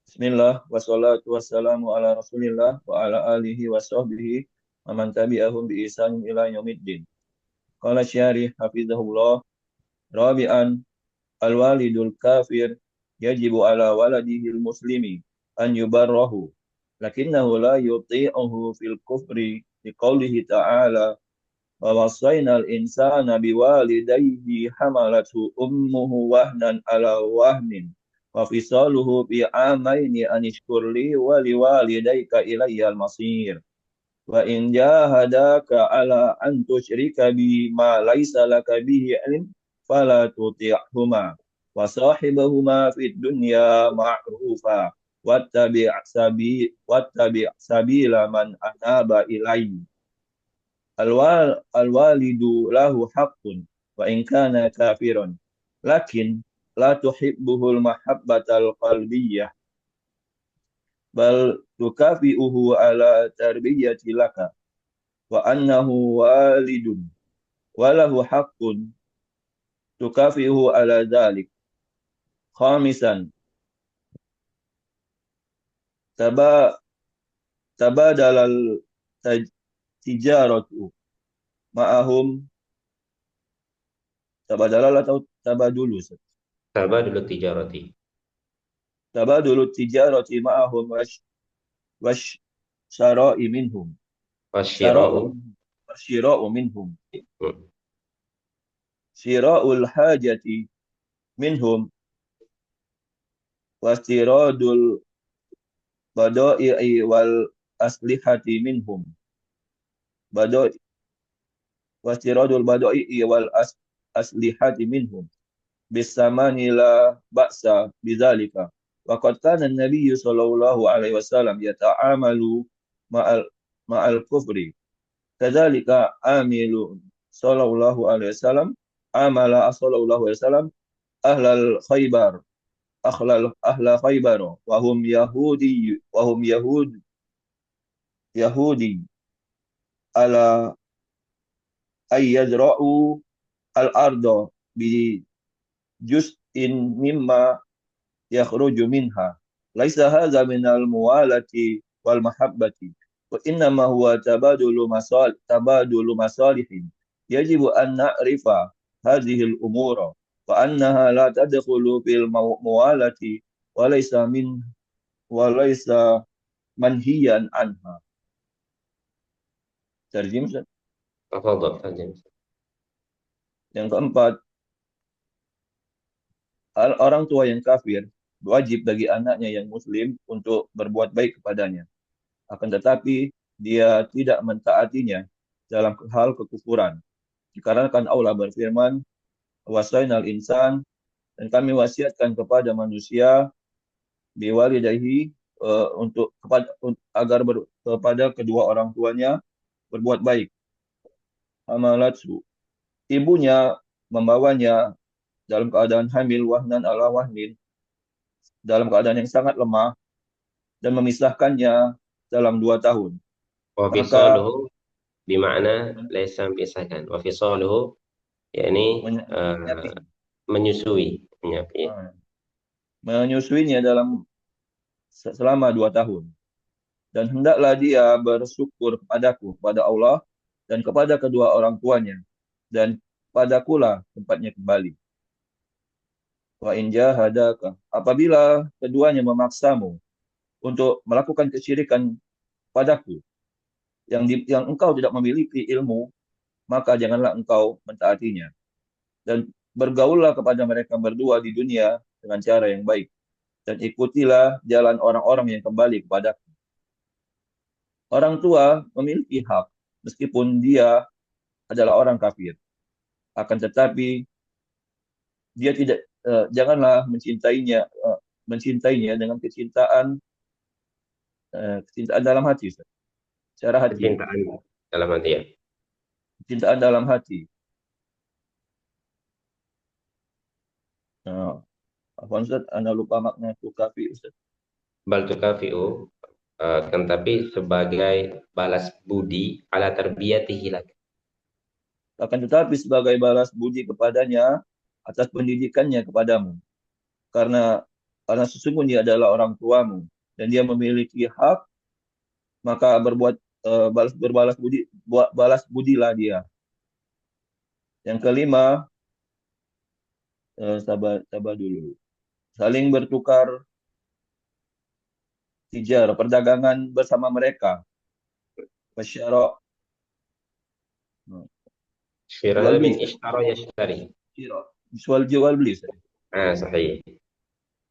Bismillah, wassalatu wassalamu ala rasulillah wa ala alihi wa sahbihi wa man tabi'ahum bi ihsan ila yaumiddin. Qala syarih hafizahullah, rabi'an al-walidul kafir yajibu ala waladihil muslimi an yubarrahu lakinnahu la yuti'uhu fil kufri liqaulihi ta'ala wa wasainal insana biwalidayhi hamalathu ummuhu wahnan ala wahnin wa fisaluhu bi amaini anishkurli wa liwalidayka ilayyal masir wa in jahadaka ala an tusyrika bi ma laysa laka bihi ilm fala tuti'huma wa sahibahuma fid dunya ma'rufa wattabi' sabila man anaba ilayhi al-walidu lahu haqqun wa in kana kafiran lakin la tuhibbuhul mahabbatal qalbiyyah bal tukafi'uhu ala tarbiyati laka wa annahu walidun wa lahu haqqun tukafi'uhu ala dhalik. Khamisan taba tabadalal tijaratu ma'ahum tabadalal atau tabadulu. Sabar dulu tijarati. Tabadulu tijarati ma'ahum wash syara'i minhum syara'u Wasyira'u. syira'u minhum Hmm. syira'ul hajati minhum wastiradul bada'i wal aslihati minhum bada'i wastiradul bada'i wal aslihati minhum bisamani la ba'sa bidzalika wa qad kana an-nabiy sallallahu alaihi wasallam yata'amalu ma'al kufri kadzalika amilu sallallahu alaihi wasallam amala sallallahu alaihi wasallam ahlal khaybar ahla khaybar wa hum yahudi ala ay yazra'u al-arda bi juz'in mimma yakhruju minha laisa hadza minal muwalati wal mahabbati wa innama huwa tabadulu masalihin yajibu an na'rifa hadhihi al-umura wa annaha la tadkhulu fil muwalati wa laysa manhiyan anha. Terjem. Tafadhal saja. Yang keempat, orang tua yang kafir wajib bagi anaknya yang muslim untuk berbuat baik kepadanya. Akan tetapi dia tidak mentaatinya dalam hal kekufuran. Dikarenakan Allah berfirman, wasainal insan, dan kami wasiatkan kepada manusia biwalidayhi untuk agar kepada kedua orang tuanya berbuat baik. Amalatsu, ibunya membawanya dalam keadaan hamil wahnan ala wahnin, dalam keadaan yang sangat lemah dan memisahkannya dalam 2 tahun. Wa Maka fisaluhu bima'na laisa pisahkan. Wa fisaluhu yakni menyapih, menyusui, menyapih. menyusuinya selama 2 tahun. Dan hendaklah dia bersyukur kepadaku, kepada Allah, dan kepada kedua orang tuanya. Dan padakulah tempatnya kembali. Wa in jahadaka, apabila keduanya memaksamu untuk melakukan kesyirikan padaku, yang engkau tidak memiliki ilmu, maka janganlah engkau mentaatinya. Dan bergaullah kepada mereka berdua di dunia dengan cara yang baik. Dan ikutilah jalan orang-orang yang kembali kepadaku. Orang tua memiliki hak, meskipun dia adalah orang kafir. Akan tetapi, dia tidak janganlah mencintainya dengan kecintaan dalam hati, Ustaz. Secara hati, Kecintaan dalam hati ya. kecintaan dalam hati. Nah, apa Ustaz? Anda lupa makna tukafi, Ustaz. Bal tukafi'u, kan tapi sebagai balas budi ala tarbiyatihi lak. Akan tetapi sebagai balas budi kepadanya atas pendidikannya kepadamu. Karena karena sesungguhnya adalah orang tuamu dan dia memiliki hak, maka berbalas budilah dia. Yang kelima, sabar sabar dulu. Saling bertukar tijar, perdagangan bersama mereka. Masyara, jual Syirah beli, min ishtara yashtari. jual beli, Sahih.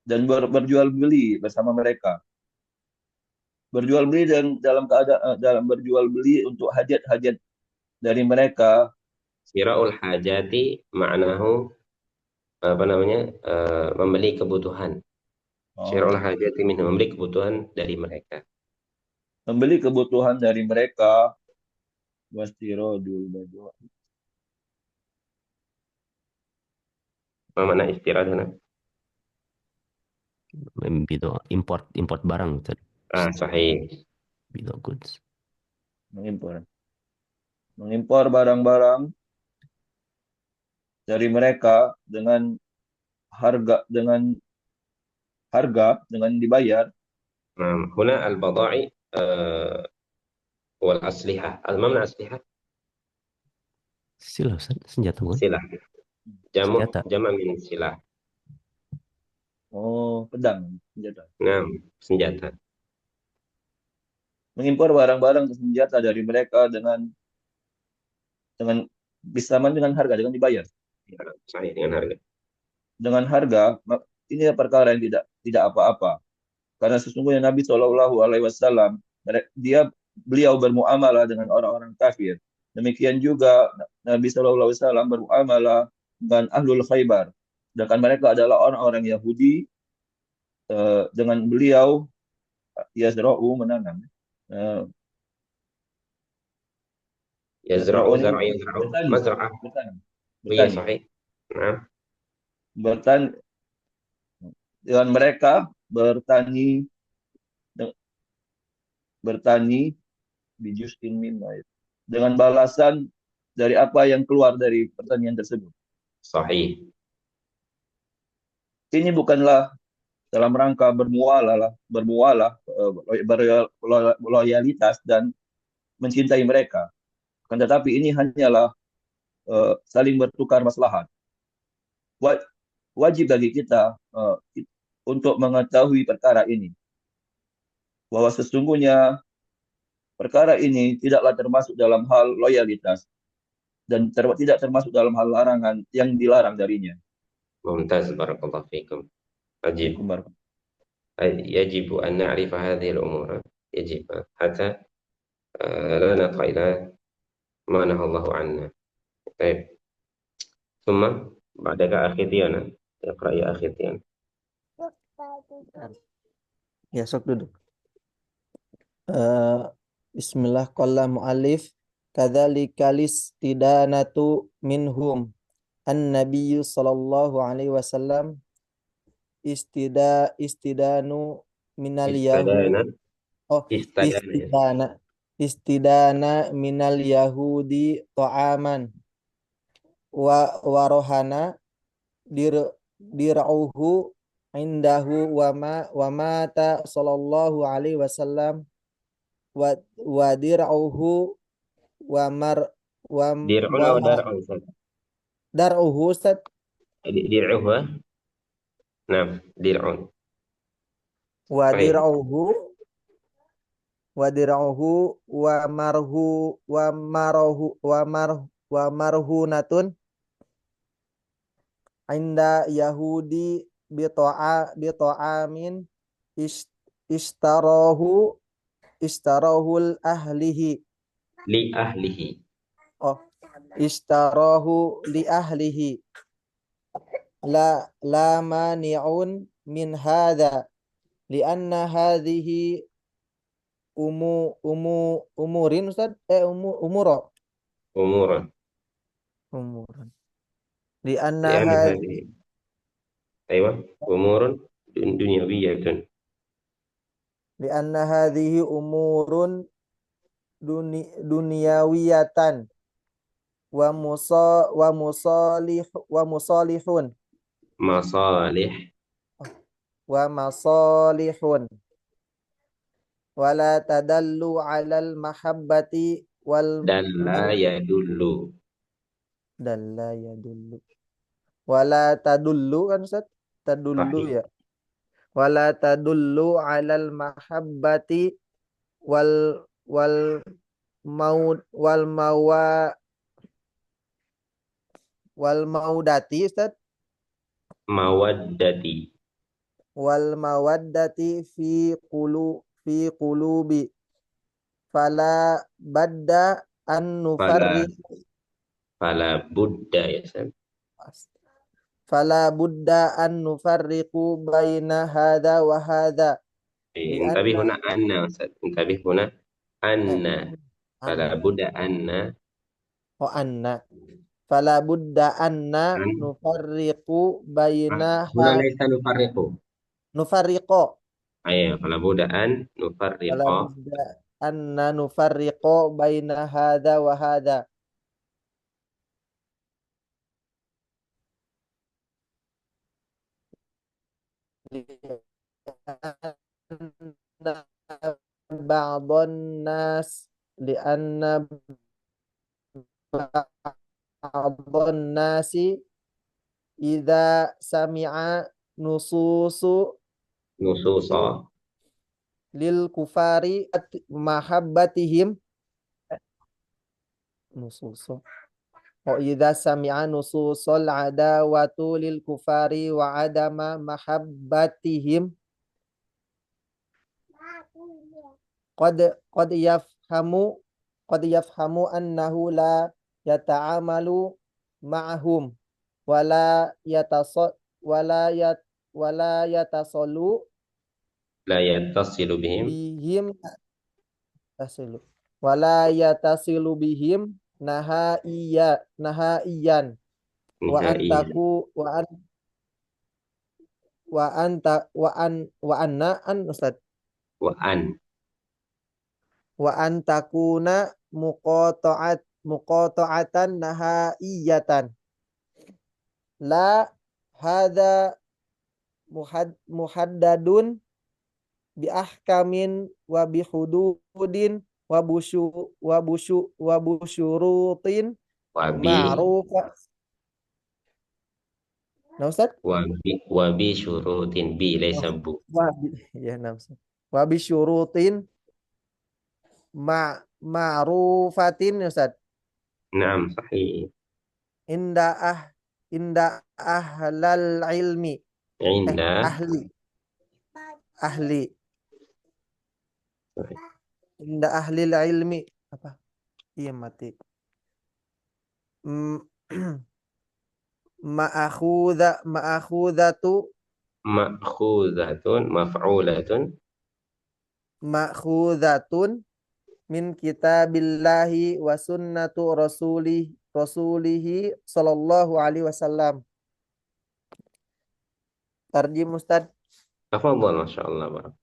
dan berjual beli bersama mereka. Berjual beli dan dalam berjual beli untuk hajat-hajat dari mereka. Syira'ul hajati maknahu apa namanya? Membeli kebutuhan. Syira'ul Oh, hajati minhum, membeli kebutuhan dari mereka. membeli kebutuhan dari mereka. Wastirodul baju. Apa makna istirahat? Gitu, import import barang Ustaz. Sahih. Gitu goods. Mengimpor barang-barang dari mereka dengan dibayar. هنا البضائع والأسلحة. ما معنى أسلحة؟ Silah Ustaz, senjata bukan? سلاح. جمع Senjata. جمع من سلاح. Oh, pedang, senjata. نعم senjata. Mengimpor barang-barang senjata dari mereka dengan bersamaan dengan harga, dengan dibayar. Sahih dengan harga. Dengan harga, ini perkara yang tidak apa-apa. Karena sesungguhnya Nabi Shallallahu Alaihi Wasallam beliau bermuamalah dengan orang-orang kafir. Demikian juga Nabi Shallallahu Alaihi Wasallam bermuamalah dengan Ahlul Khaybar. Sedangkan mereka adalah orang-orang Yahudi. Dengan beliau yazra'u menanam. Eh, يزرع yazra'u ini زرع يزرع bertani, مزرعة. bertani, iya bertani, sahih. Nah, bertani. Dengan mereka bertani, bertani bijuskin minna, dengan balasan dari apa yang keluar dari pertanian tersebut. sahih. Ini bukanlah dalam rangka berloyalitas dan mencintai mereka. Kan tetapi ini hanyalah saling bertukar maslahat. Wajib bagi kita untuk mengetahui perkara ini, bahwa sesungguhnya perkara ini tidaklah termasuk dalam hal loyalitas dan tidak termasuk dalam hal larangan yang dilarang darinya. ممتاز بارك الله فيكم. عجيب. يجب أن نعرف هذه الأمور. يجب حتى لا نقع إلى ما نهى الله عنا. طيب. ثم بعدك أخي ديانا. اقرأ يا أخي ديانا. Ya, sok duduk. Bismillah, qala mu'alif kadzalikalis tidanatu minhum an-nabiyyu sallallahu alaihi wasallam istidanu minal yahud استدانا. istidana minal yahudi ta'aman wa rohana dir'uhu indahu wa mata sallallahu alaihi wasallam wa dir'uhu wa mar درعون wa أو درع أستاذ؟ dar'uhu Ustaz, درعها. نعم درع. wa صحيح. dir'uhu wa marhunatun inda yahudi bita'amin ishtarahu istarahul ahlihi لأهله. oh ishtarahu li ahlihi la mani'un min hadha lianna hadhihi umurin Ustaz umuro أمورا. umuran lianna لأن هذه أيوة أمور دنيوية. hadhihi umurun dunyawiyatan wa musalihun مصالح. wa masalihun wala tadallu 'alal mahabbati wal Dalla yadullu. dalla yadullu wala tadullu kan Ustaz? Tadullu Sahih. ya. Wala tadullu 'alal mahabbati wal wal maud wal maudati Ustaz, Mawaddati. wal mawaddati fi qulubi fala badda an Fala nufarriq fala budda ya Sam. fala budda an nufarriqu baina hadza wa hadza li انتبه anna هنا أن يا أستاذ. انتبه هنا أن فلا an بد أن oh anna fala budda anna أن nufarriqu baina هنا ليس نفرق. nufarriqo أي فلا بد أن نفرق. fala budda anna nufarriqo baina hadza wa hadza ba'dhan nas li'anna ba'dhan nasi idza sami'a nususu نصوصا lil kufari mahabbatihim nususu wa idza sami'a nususul adawatu lil kufari wa adama mahabbatihim qad yafhamu annahu la yata'amalu ma'ahum wala yatasallu لا يتصل بهم bihim tasilu wala yatasilu bihim nahaiyan wa نهائيا. antaku wa anna an Ustaz وأن wa antakuna muqata'atan nahaiyatan la hadza muhaddadun bi ahkamin wa bi hududin wa busyurutin وبي ma'rufa. Nah Ustaz? وبشروط بي ليس Oh, بو. ya nah Ustaz. Wa bi syurutin ma'rufatin ya Ustaz. نعم صحيح. Inda ahlal ilmi عند ahli inda ahlil ilmi apa iya mati ma'khudatu مأخوذة مفعولة min kitabillahi wa sunnatu rasulihi sallallahu alaihi wasallam. Tarjim Ustaz. تفضل ما شاء الله بارك.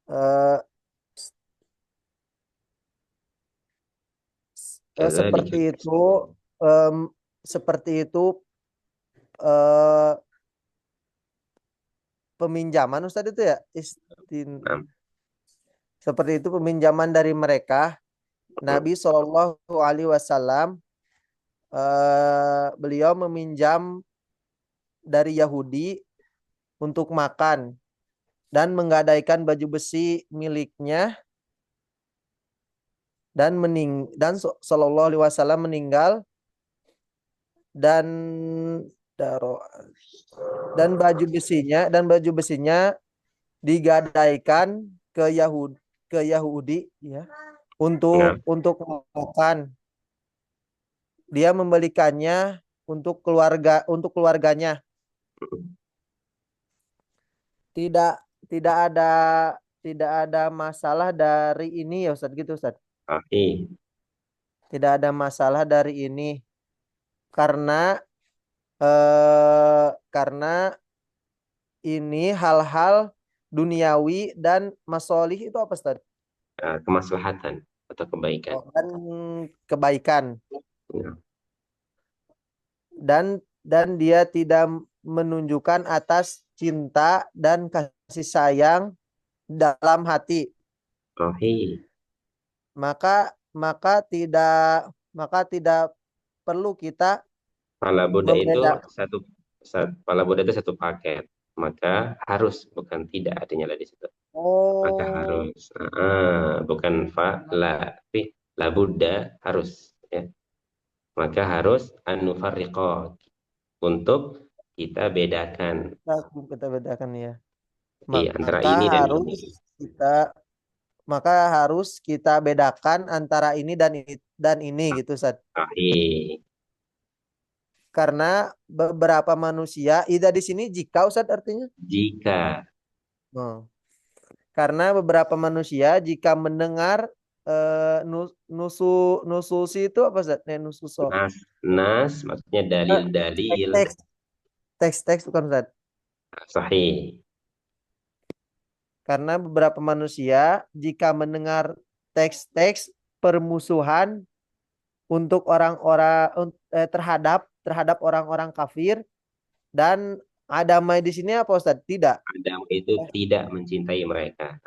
Eh, كذلك seperti itu eh, peminjaman Ustaz itu ya نعم. seperti itu peminjaman dari mereka Nabi Shallallahu Alaihi Wasallam beliau meminjam dari Yahudi untuk makan dan menggadaikan baju besi miliknya dan Shallallahu Alaihi Wasallam meninggal dan baju besinya digadaikan ke Yahudi ya untuk makan. Dia membelikannya untuk keluarganya. Tidak ada masalah dari ini ya Ustaz gitu Ustaz. Tidak ada masalah dari ini karena ini hal-hal duniawi dan masolih itu apa Ustaz? Kemaslahatan atau kebaikan. Dan kebaikan. Ya. Dan dia tidak menunjukkan atas cinta dan kasih sayang dalam hati. Sahih. Maka maka tidak maka tidak perlu kita Fala Buddha itu membeda. Fala Buddha itu satu paket. Maka harus, bukan tidak artinya lah di situ. Maka Oh, harus. Bukan tapi la Buddha harus. Ya. Maka harus an-nufarriqa, untuk kita bedakan kita bedakan ya. antara Maka ini dan ini. harus kita maka harus kita bedakan antara ini dan ini gitu, Ustaz. Sahih. Karena beberapa manusia, ida di sini jika, Ustaz, artinya. Jika Oh. Karena beberapa manusia jika mendengar nususi itu apa, Ustaz? Nususo. nas maksudnya dalil-dalil. Teks, teks bukan, Ustaz. Sahih. Karena beberapa manusia jika mendengar teks-teks permusuhan untuk orang-orang terhadap orang-orang kafir, dan adamai di sini apa, Ustaz? Tidak. Adam itu tidak mencintai mereka.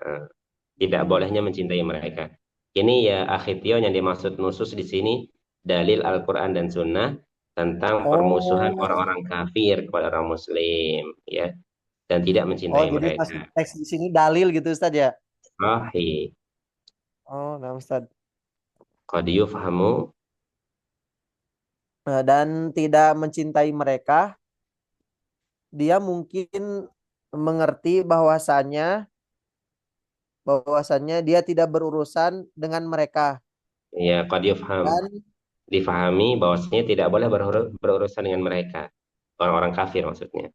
Tidak bolehnya mencintai mereka. Ini ya akhitio yang dimaksud nusus di sini dalil Al-Quran dan Sunnah tentang permusuhan Oh, orang-orang kafir kepada orang Muslim, ya, dan tidak oh, mencintai jadi pas mereka. teks di sini dalil gitu, Ustaz, ya? Sahih. Oh, nah, Ustaz. Qad yufhamu. Dan tidak mencintai mereka, dia mungkin mengerti bahwasannya dia tidak berurusan dengan mereka. Ya, qad yufham. Dan Difahami bahwasanya tidak boleh berurusan dengan mereka. Orang-orang kafir maksudnya.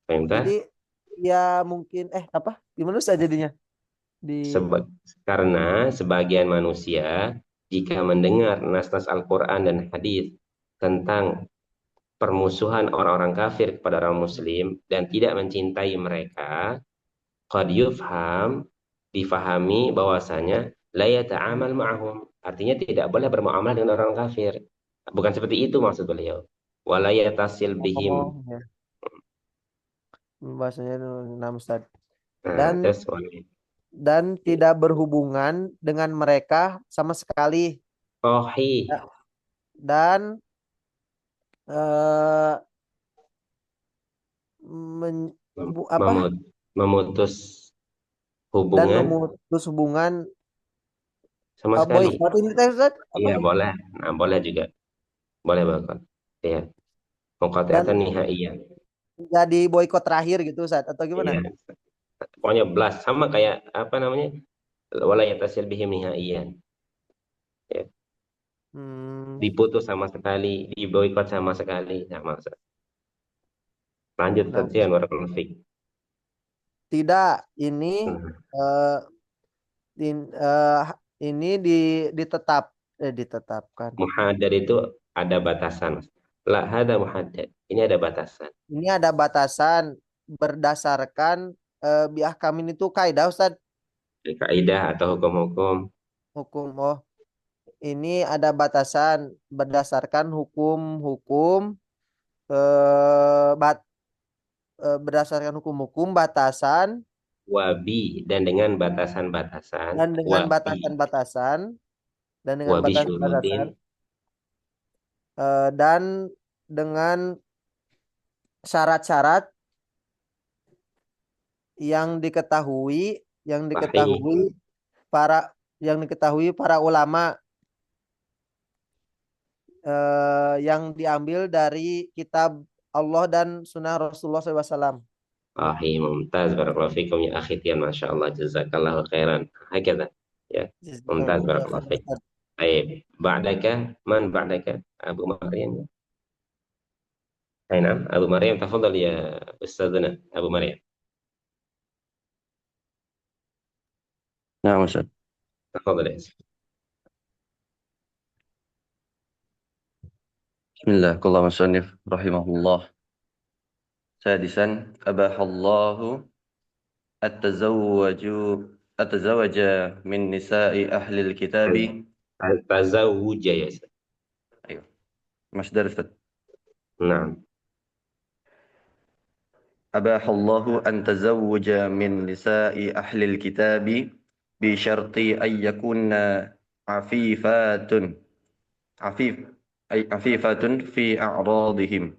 Perintah? jadi ya mungkin apa? Gimana, Ustaz, jadinya? Di Karena sebagian manusia jika mendengar nas-nas Al-Quran dan hadis tentang permusuhan orang-orang kafir kepada orang Muslim dan tidak mencintai mereka, qad yufham, difahami bahwasanya la yata'amal ma'ahum, artinya tidak boleh bermuamalah dengan orang kafir. Bukan seperti itu maksud beliau. Wala yatasil bihim. Oh, ya. Bahasanya nama, Ustaz. Nah, Dan terus tidak berhubungan dengan mereka sama sekali. sahih, Ya. Dan eh, men- apa? memutus Dan hubungan memutus hubungan sama sekali. boykot ini teh, Ustaz, apa? Iya, boleh. Nah, boleh juga. Boleh banget. Iya. Muqati'atan Dan nihaiyah. jadi boykot terakhir gitu, Ustaz, atau gimana? Iya. Pokoknya blast sama kayak apa namanya? Wala yatasil bihim nihaiyan. Ya. Hmm, Diputus sama sekali, diboikot sama sekali. Sama. Lanjut nah, kajian barakallahu fiik. tidak, ini Nah, eh, ini ditetapkan. muhaddad itu ada batasan. La hada muhaddad. Ini ada batasan. Ini ada batasan berdasarkan biahkamin itu kaidah, Ustaz, Kaidah atau hukum-hukum. hukum. Oh, ini ada batasan berdasarkan hukum-hukum berdasarkan hukum-hukum batasan Wabi dan dengan batasan-batasan. dan dengan Wabi. batasan-batasan dan dengan Wabi batasan-batasan syurutin. dan dengan syarat-syarat yang diketahui yang Sahih. diketahui para ulama, yang diambil dari kitab Allah dan sunnah Rasulullah SAW. Sahih, mumtaz. Barakallahu fikum ya akhi Tian. Masya Allah. Jazakallahu khairan. Hakata. Ya. Mumtaz. Barakallahu fikum. Baik. Ba'daka. Man ba'daka? Abu Maryam. Hai, nam. Abu Maryam. Tafadhal ya Ustazana. Abu Maryam. نعم أستاذ. تفضل يا سيدي. بسم الله. قال المصنف رحمه الله: سادسا أباح الله التزوج من نساء أهل الكتاب. Tazawuja ya Ustaz. أيوه مصدر أستاذ. Naam. Abahallahu an tazawwaja min nisa'i ahlil kitabi bi syarti ay yakunna afifatun afifatun fi a'radihinna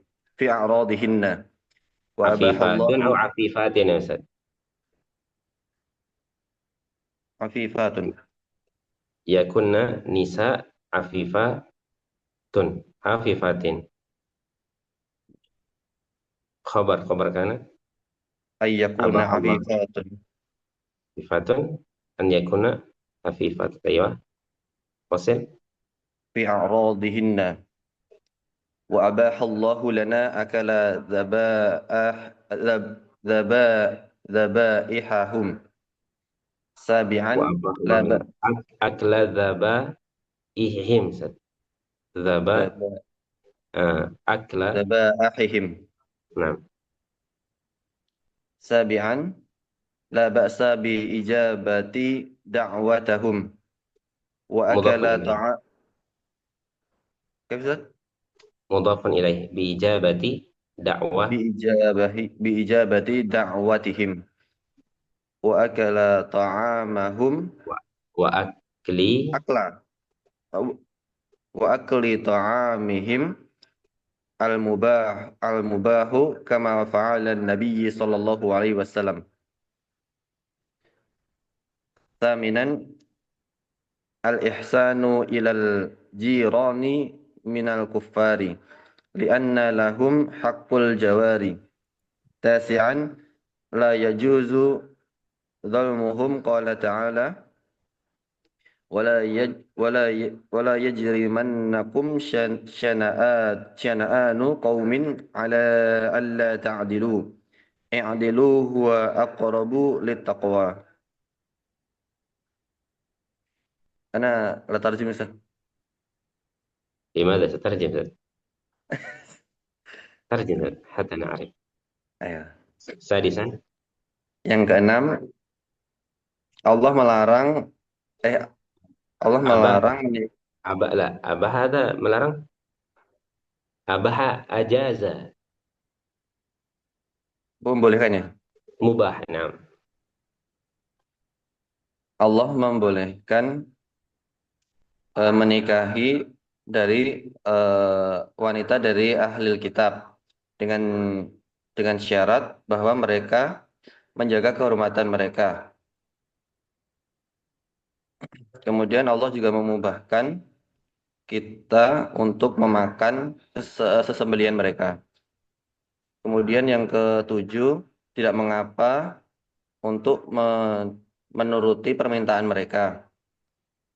wa Afifatun atau abahallahu afifatin ya Ustaz? afifatun Yakunna nisa afifatun. Afifatin. Khabar kana ay yakunna abahallah. afifatun Afifatun an yakuna afifat. Ayo. Qasim. fi a'radihinna wa abahallahu lana akala dhabaihahum Wa sabi'an la abahallah ba lana akla dhaba ihim Ustaz. Dhaba akla. dhabaihim Naam. sabi'an la ba'sa bi ijabati da'watahum wa Mudhafun akala ilaih. كيف Ustaz? Mudhafun ilaih. Bi ijabati da'wah bi ijabati da'watihim wa akala ta'amahum wa akli akla wa akli ta'amihim al-mubahu kama fa'ala an-nabiy sallallahu alaihi wasallam. Thaminan al-ihsanu ilal jirani minal kuffari li'anna lahum haqqul jawari. Tasi'an la yajuzu dhalmuhum qala ta'ala wala yajrimannakum syana'anu qaumin ala alla ta'dilu i'dilu huwa aqrabu littaqwa. Ana la tarjim Ustaz. لماذا سترجم ذلك؟ ترجم ذلك حتى نعرف. Ayo. سادسا Yang keenam, Allah melarang Allah أبا melarang أبا لا أبا هذا melarang أباح أجاز membolehkannya. مباح. نعم. Allah membolehkan menikahi dari wanita dari ahli kitab dengan syarat bahwa mereka menjaga kehormatan mereka. Kemudian Allah juga memubahkan kita untuk memakan sesembelian mereka. Kemudian yang ketujuh, tidak mengapa untuk menuruti permintaan mereka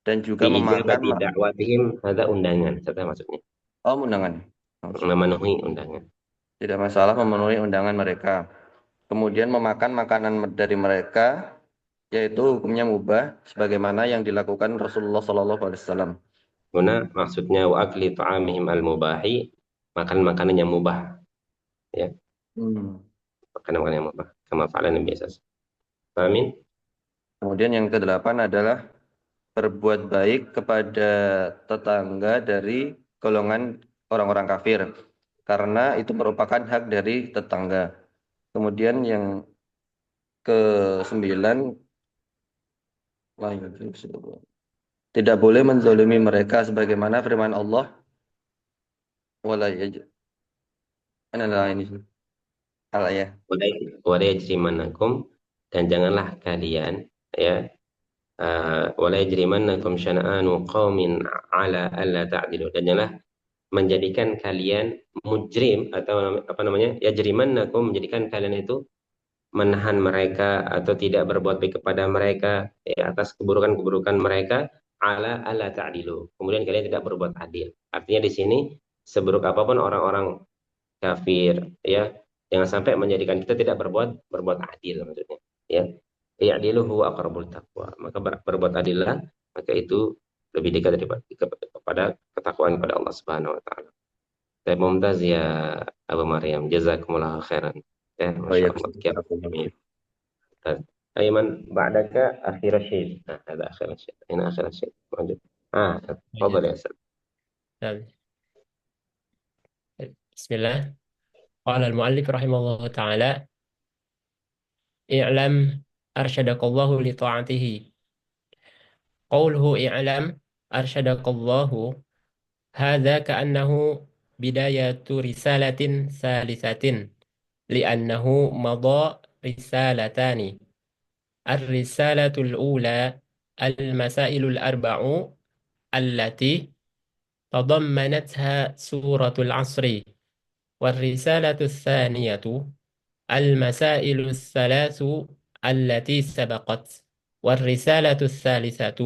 dan juga بإجابة memakan دعواتهم هذا undangan. Saya maksudnya undangan. memenuhi undangan. Tidak masalah memenuhi undangan mereka. Kemudian memakan makanan dari mereka, yaitu hukumnya mubah, sebagaimana yang dilakukan Rasulullah SAW. Huna maksudnya wa akli ta'amihim al-mubahi, makan makanan yang mubah. Ya, makanan yang mubah. Kama fa'ala Nabi sallallahu alaihi wasallam. Amin. Kemudian yang kedelapan adalah berbuat baik kepada tetangga dari golongan orang-orang kafir, karena itu merupakan hak dari tetangga. Kemudian yang ke-9, tidak boleh menzalimi mereka sebagaimana firman Allah, wala ini al-ayah. Wala yajrimannakum, dan janganlah kalian ya wala yajrimannakum syana'anu qaumin ala alla ta'dilu, dan janganlah menjadikan kalian mujrim atau apa namanya yajrimannakum, menjadikan kalian itu menahan mereka atau tidak berbuat baik kepada mereka ya, atas keburukan-keburukan mereka ala alla ta'dilu, kemudian kalian tidak berbuat adil. Artinya di sini seburuk apapun orang-orang kafir ya, jangan sampai menjadikan kita tidak berbuat adil maksudnya ya. Ya'dilu huwa aqrabul taqwa, maka berbuat adillah, maka itu lebih dekat kepada ketakwaan kepada Allah Subhanahu wa taala. Saya Mumtaz ya Abu Maryam, jazakumullah khairan. Ya, masyaallah. Ayman ba'daka akhir syai. Nah, ada akhir syai. Ini akhir syai. Lanjut. Tafadhal ya Ustaz. Bismillah. Qala al-muallif rahimahullah ta'ala, i'lam arsyadakallahu li ta'atihi. Qawluhu i'lam arsyadakallahu, hadha ka'annahu bidayatu risalatin salisatin, li'annahu madha risalatani. Ar-risalatul ula al-masailul arba'u allati tadammanatha suratul asri. والرسالة الثانية المسائل الثلاث التي سبقت. والرسالة الثالثة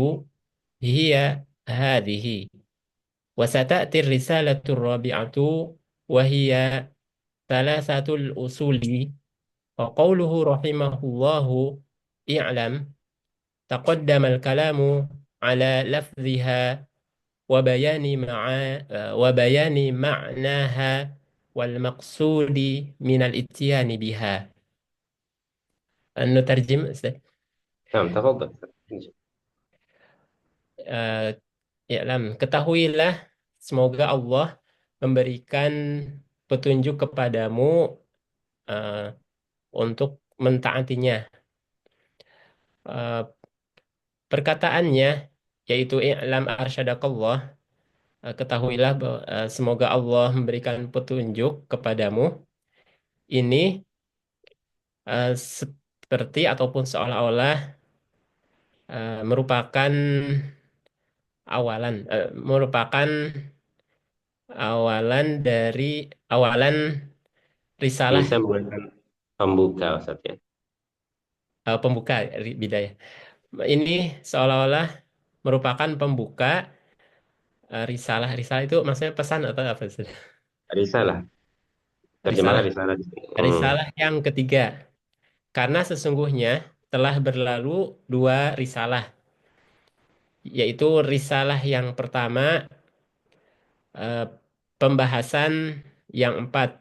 هي هذه. وستأتي الرسالة الرابعة وهي ثلاثة الأصول. وقوله رحمه الله اعلم، تقدم الكلام على لفظها وبيان معناها والمقصود من الاتيان بها. نترجم أستاذ. نعم تفضل. Ketahuilah, semoga Allah memberikan petunjuk kepadamu untuk mentaatinya. Perkataannya yaitu i'lam arsyadakallah, ketahuilah semoga Allah memberikan petunjuk kepadamu. Ini seperti ataupun seolah-olah merupakan awalan risalah, Bisa menggunakan pembuka Ustaz ya. pembuka bidayah. Ini seolah-olah merupakan pembuka risalah. Risalah itu maksudnya pesan atau apa Ustaz? Risalah. Terjemahan risalah. Risalah yang ketiga. Karena sesungguhnya telah berlalu dua risalah, yaitu risalah yang pertama, pembahasan yang 4,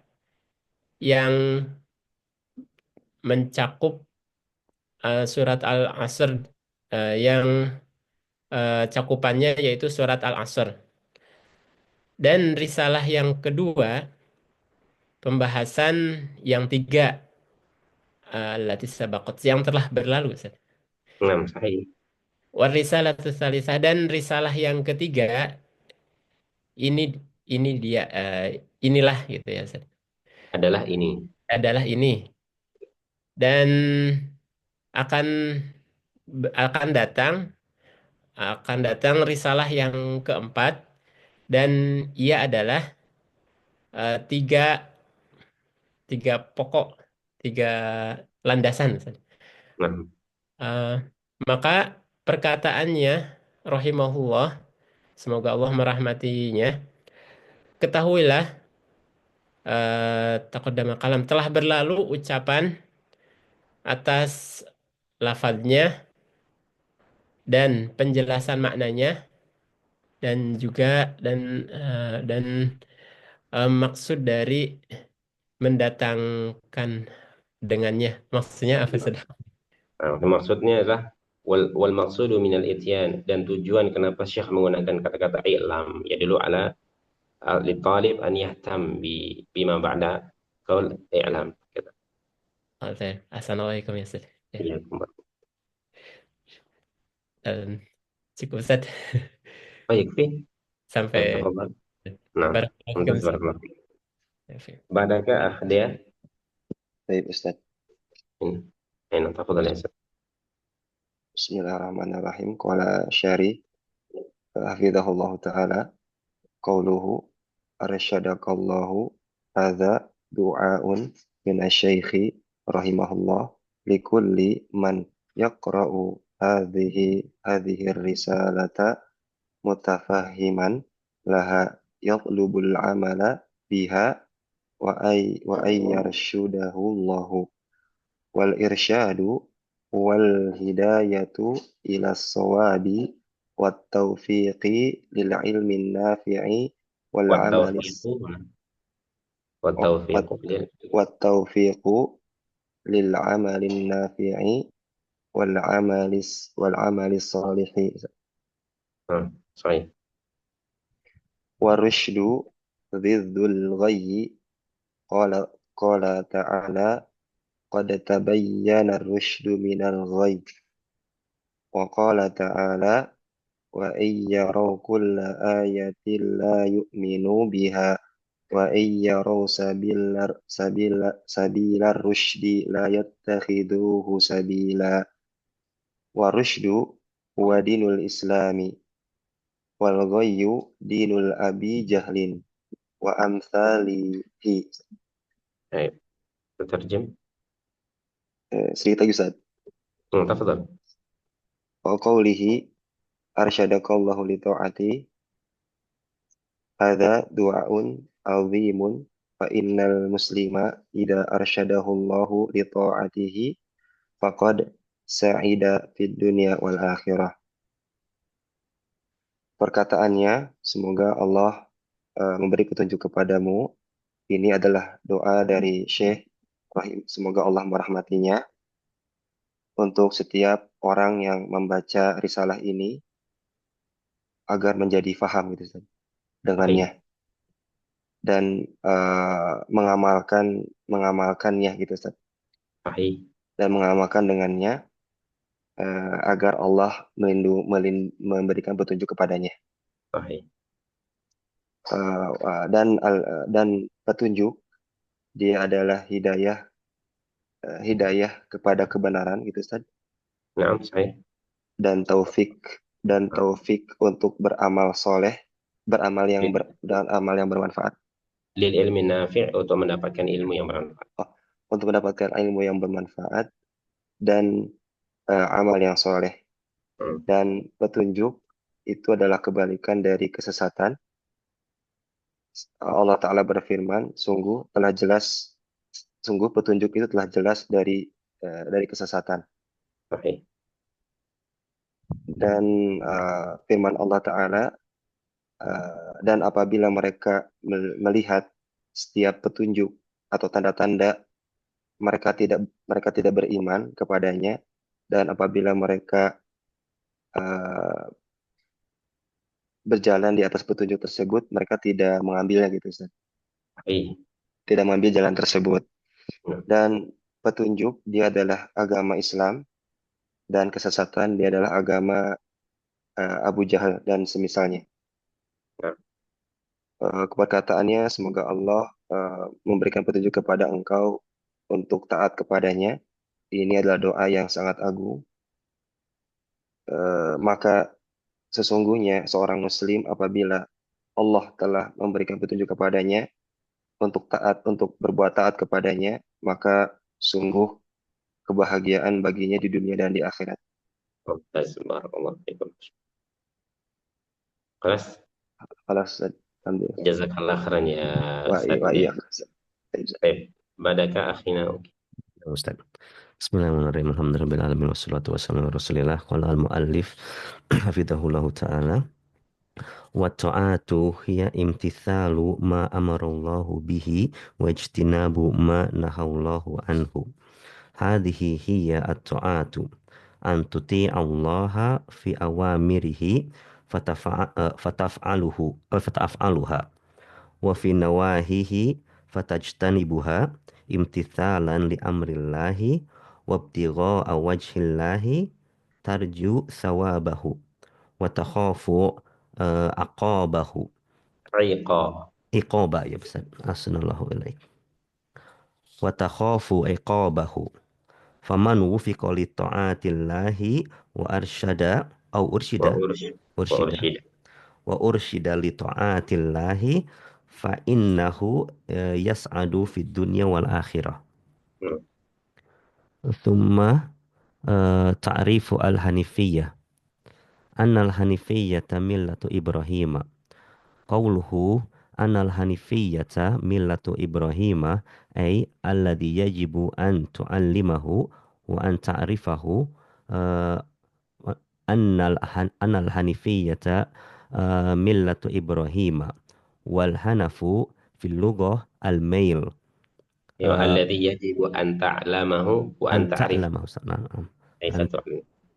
yang mencakup surat Al-Asr, yang cakupannya yaitu surat Al-Asr. Dan risalah yang kedua, pembahasan yang 3, allati sabaqat, yang telah berlalu. Nah, sahih. Warisalatus salisah, dan risalah yang ketiga ini dia, inilah gitu ya Ustaz. Adalah ini. Dan akan datang risalah yang keempat, dan ia adalah tiga pokok, 3 landasan Ustaz. Nah, Maka perkataannya rahimahullah, semoga Allah merahmatinya, ketahuilah, taqaddama kalam, telah berlalu ucapan atas lafadznya dan penjelasan maknanya, dan juga maksud dari mendatangkan dengannya. Maksudnya apa sudah? maksudnya adalah wal maqsudu minal ityan, dan tujuan kenapa Syekh menggunakan kata-kata i'lam ya dulu ala li talib an yahtam bima ba'da qaul i'lam gitu. Assalamualaikum ya Ustaz. Iya, Cukup Ustaz. baik sih. Sampai Nah, untuk badaka dia. Baik Ustaz. Ini tafadhal ya Ustaz. Bismillahirrahmanirrahim. Qala syari hafizahullah ta'ala, qawluhu arsyadakallahu, hadza du'aun min asy-syaikhi rahimahullah likulli man yaqra'u hadhihi risalata mutafahiman laha yatlubul amala biha wa ay yarshudahu Allahu wal irsyadu wal hidayatu ila sawabi wat taufiqi lil ilmin nafi'i wal amali wat taufiqu lil amalin nafi'i wal amali salihi. Sahih. Warushdu dhiddul ghayyi qala ta'ala qad tabayyana ar-rusydu minal ghayy wa qala ta'ala wa iyyaraw kulla ayatin la yu'minu biha wa iyyaraw sabilar rusydi la yattakhiduhu sabila wa rusydu huwa dinul islami wal ghayyu dinul abi jahlin wa amsalihi. طيب تترجم. Sedikit lagi Ustaz. تفضل. Wa qawlihi arsyadakallahu li ta'ati hadza du'aun azimun fa innal muslima idza arsyadahullahu li ta'atihi faqad sa'ida fid dunya wal akhirah. Perkataannya, semoga Allah memberi petunjuk kepadamu. Ini adalah doa dari Syekh Rahim. Semoga Allah merahmatinya untuk setiap orang yang membaca risalah ini agar menjadi faham gitu Ustaz, dengannya dan mengamalkannya gitu Ustaz. صحيح. Dan mengamalkan dengannya agar Allah memberikan petunjuk kepadanya. صحيح. Dan petunjuk dia adalah hidayah kepada kebenaran gitu Ustaz, نعم صحيح. dan taufik untuk beramal soleh, beramal yang bermanfaat, للعلم النافع untuk mendapatkan ilmu yang bermanfaat. untuk mendapatkan ilmu yang bermanfaat dan amal yang soleh. Dan petunjuk itu adalah kebalikan dari kesesatan. Allah Ta'ala berfirman, sungguh petunjuk itu telah jelas dari kesesatan. صحيح. Dan firman Allah Ta'ala, dan apabila mereka melihat setiap petunjuk atau tanda-tanda, mereka tidak beriman kepadanya. Dan apabila mereka berjalan di atas petunjuk tersebut, mereka tidak mengambilnya gitu Ustaz. صحيح. Tidak mengambil jalan tersebut. Hmm. Dan petunjuk dia adalah agama Islam, dan kesesatan dia adalah agama Abu Jahal dan semisalnya. Perkataannya, semoga Allah memberikan petunjuk kepada engkau untuk taat kepadanya. Ini adalah doa yang sangat agung. Maka sesungguhnya seorang muslim apabila Allah telah memberikan petunjuk kepadanya untuk berbuat taat kepadanya, maka sungguh kebahagiaan baginya di dunia dan di akhirat. ممتاز. بارك الله فيكم. خلاص. Alhamdulillah. جزاك الله خيرا يا Wa أستاذ. iya. طيب بدك أخينا. Ustaz. Bismillahirrahmanirrahim. Alhamdulillahirabbil alamin wassalatu wassalamu ala Rasulillah. Qala al-muallif hafizahullahu ta'ala wa ta'atu hiya imtithalu ma amarallahu bihi wa ijtinabu ma nahallahu anhu. Hadhihi hiya at-ta'atu an tuti'allaha fi awamirihi fataf'aluha wa fi nawahihi fatajtanibuha imtithalan li amrillahi wabtigha'a wajhillahi tarju sawabahu wa takhafu aqabahu iqaba ya Ustaz. Assalamualaikum ilaik. Wa takhafu iqabahu faman wufiqa li ta'atillahi wa arsyada au ursyida wa ursyida li ta'atillahi fa innahu yas'adu fid dunya wal akhirah. Thumma ta'rifu al-hanifiyyah. Anna al-hanifiyyata millatu Ibrahim. Qawluhu anna al-hanifiyyata millatu Ibrahim ay alladhi yajibu an tu'allimahu wa an ta'rifahu anna al-hanifiyyata millatu Ibrahim wal hanafu fil lughah al-mail. الذي يجب أن تعلمه وأن تعرفه.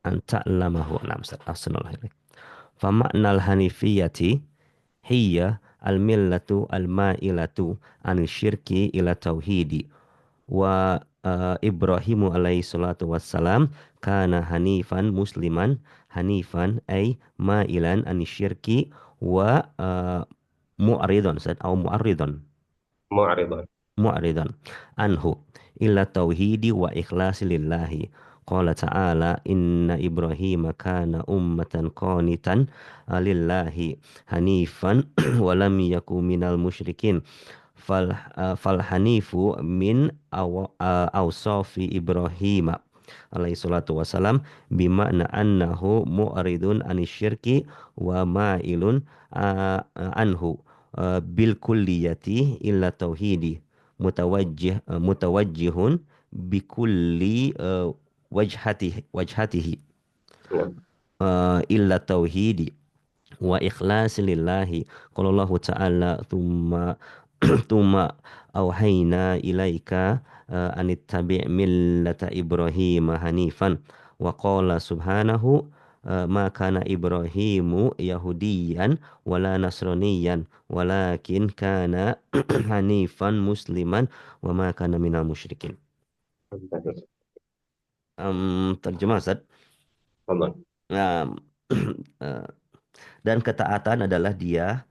أن تعلمه. نعم. أحسن الله إليك. فمعنى الحنيفية هي al-millatu al-ma'ilatu anil syirki ila tauhidi wa Ibrahimu alaihi salatu wassalam kana hanifan musliman hanifan ay ma'ilan anisyirki wa mu'ridon atau mu'arridon معرضا. mu'ridan anhu illa tauhidi wa ikhlasi lillahi. Qala ta'ala inna Ibrahim kana ummatan qanitan lillahi hanifan wa lam yaku minal musyrikin. Fal hanifu min awsafi Ibrahim alaihi salatu wasalam bima'na annahu mu'ridun anisyirki wa ma'ilun anhu bil kulliyati illa tauhidi mutawajjihun bikulli wajhatihi نعم. illa tauhidi wa ikhlas lillahi. Qala Allah ta'ala thumma awhayna ilaika anittabi' millata Ibrahim hanifan wa qala subhanahu ma kana Ibrahimu yahudiyan wala nasraniyan walakin kana hanifan musliman wa ma kana minal musyrikin. Terjemah Ustaz. تفضل. Dan ketaatan adalah dia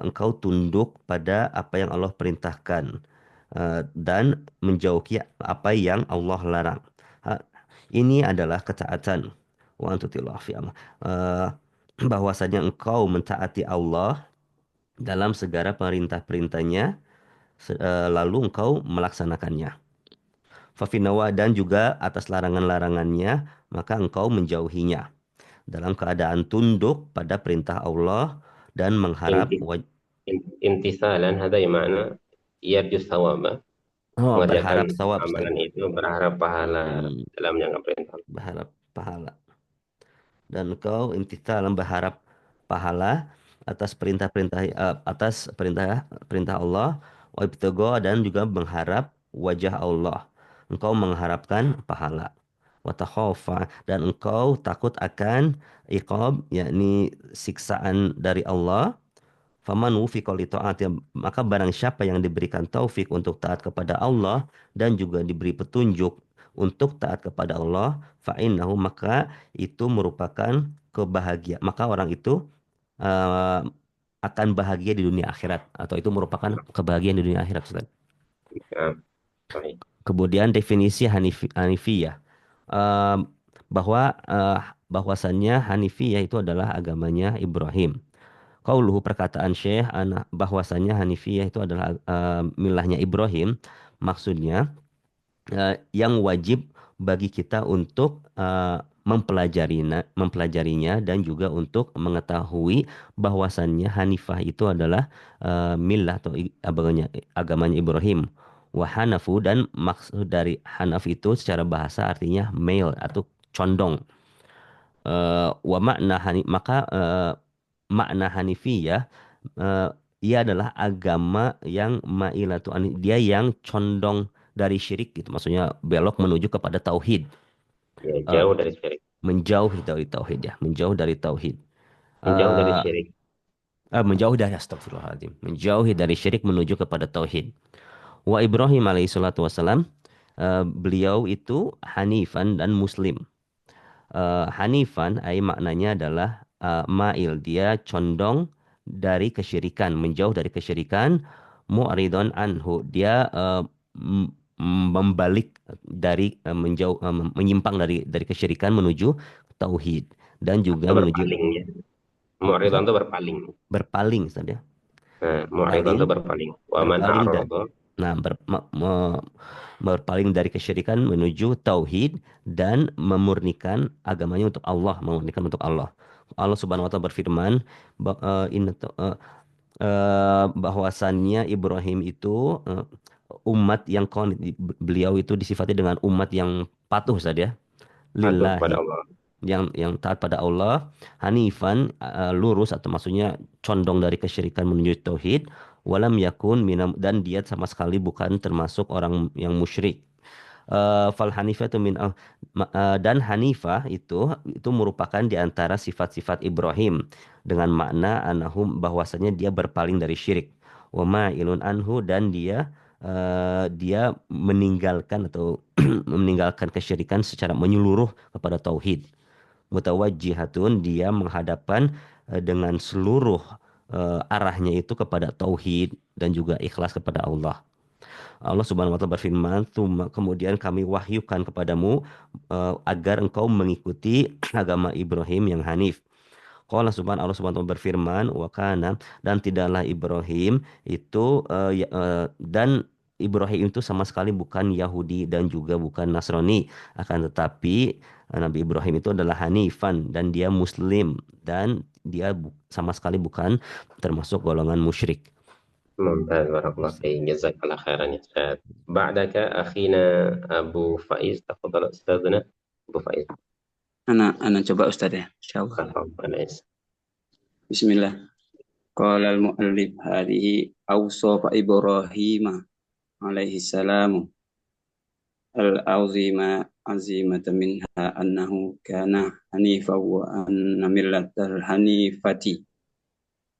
engkau tunduk pada apa yang Allah perintahkan dan menjauhi apa yang Allah larang. Ini adalah ketaatan. Wa antutillah fi amr. Bahwasanya engkau mentaati Allah dalam segala perintah-perintahnya lalu engkau melaksanakannya. Fafinawa dan juga atas larangan-larangannya maka engkau menjauhinya dalam keadaan tunduk pada perintah Allah dan mengharap امتثالا هذا معنى يرجو الثواب. berharap mengerjakan thawab amalan itu berharap pahala dalam jangka perintah. berharap pahala. Dan engkau imtithalan berharap pahala atas perintah Allah wa ibtigha dan juga mengharap wajah Allah. Engkau mengharapkan pahala. Wa takhafa dan engkau takut akan iqab yakni siksaan dari Allah. Faman wufiqa li ta'ati maka barang siapa yang diberikan taufik untuk taat kepada Allah dan juga diberi petunjuk untuk taat kepada Allah fa innahu maka itu merupakan kebahagiaan, maka orang itu akan bahagia di dunia akhirat atau itu merupakan kebahagiaan di dunia akhirat Ustaz. Kemudian definisi Hanifiyah bahwasannya Hanifiyah itu adalah agamanya Ibrahim. Qauluhu perkataan Syekh bahwasanya Hanifiyah itu adalah milahnya Ibrahim, maksudnya yang wajib bagi kita untuk mempelajarinya dan juga untuk mengetahui bahwasannya Hanifah itu adalah milah atau agamanya Ibrahim. Wa hanafu dan maksud dari Hanaf itu secara bahasa artinya male atau condong. Wa makna maka makna Hanifiyah ia adalah agama yang ma'ilatu dia yang condong dari syirik gitu, maksudnya belok menuju kepada tauhid. Ya, jauh dari syirik. Menjauh dari tauhid ya, menjauh dari tauhid. Menjauh dari syirik. Menjauh dari astagfirullahaladzim. Menjauhi dari syirik menuju kepada tauhid. Wa Ibrahim alaihi salatu wassalam beliau itu hanifan dan muslim. Hanifan maknanya adalah ma'il, dia condong dari kesyirikan, menjauh dari kesyirikan. Mu'ridon anhu, dia membalik dari menyimpang dari kesyirikan menuju tauhid dan juga menuju Mu'ridon itu berpaling saja. Mu'ridon itu berpaling. Wa man a'rada. Nah, berpaling dari kesyirikan menuju tauhid dan memurnikan agamanya untuk Allah, memurnikan untuk Allah. Allah Subhanahu wa taala berfirman bahwasannya Ibrahim itu umat yang beliau itu disifati dengan umat yang patuh saja lillahi, yang taat pada Allah, hanifan lurus atau maksudnya condong dari kesyirikan menuju tauhid, walam yakun minam dan dia sama sekali bukan termasuk orang yang musyrik. Fal hanifah itu dan hanifah itu merupakan di antara sifat-sifat Ibrahim dengan makna anahum bahwasanya dia berpaling dari syirik. Wa ma'ilun anhu, dan dia meninggalkan atau meninggalkan kesyirikan secara menyeluruh kepada tauhid. Mutawajjihatun, dia menghadapkan dengan seluruh arahnya itu kepada tauhid dan juga ikhlas kepada Allah. Allah Subhanahu wa taala berfirman, kemudian kami wahyukan kepadamu agar engkau mengikuti agama Ibrahim yang hanif. Allah Subhanahu wa taala berfirman, wa kana, dan tidaklah Ibrahim itu dan Ibrahim itu sama sekali bukan Yahudi dan juga bukan Nasrani, akan tetapi Nabi Ibrahim itu adalah Hanifan, dan dia Muslim, dan dia sama sekali bukan termasuk golongan musyrik. ممتاز، بارك الله فيك، جزاك الله خيرا يا أستاذ. بعدك أخينا أبو فايز، تفضل أستاذنا أبو فايز. أنا coba Ustaz ya, insyaallah. تفضل. Bismillah. Qala al-muallif hadhihi awsaf Ibrahim alaihi salam azimatan minha annahu kana hanifa wa anna millatal hanifati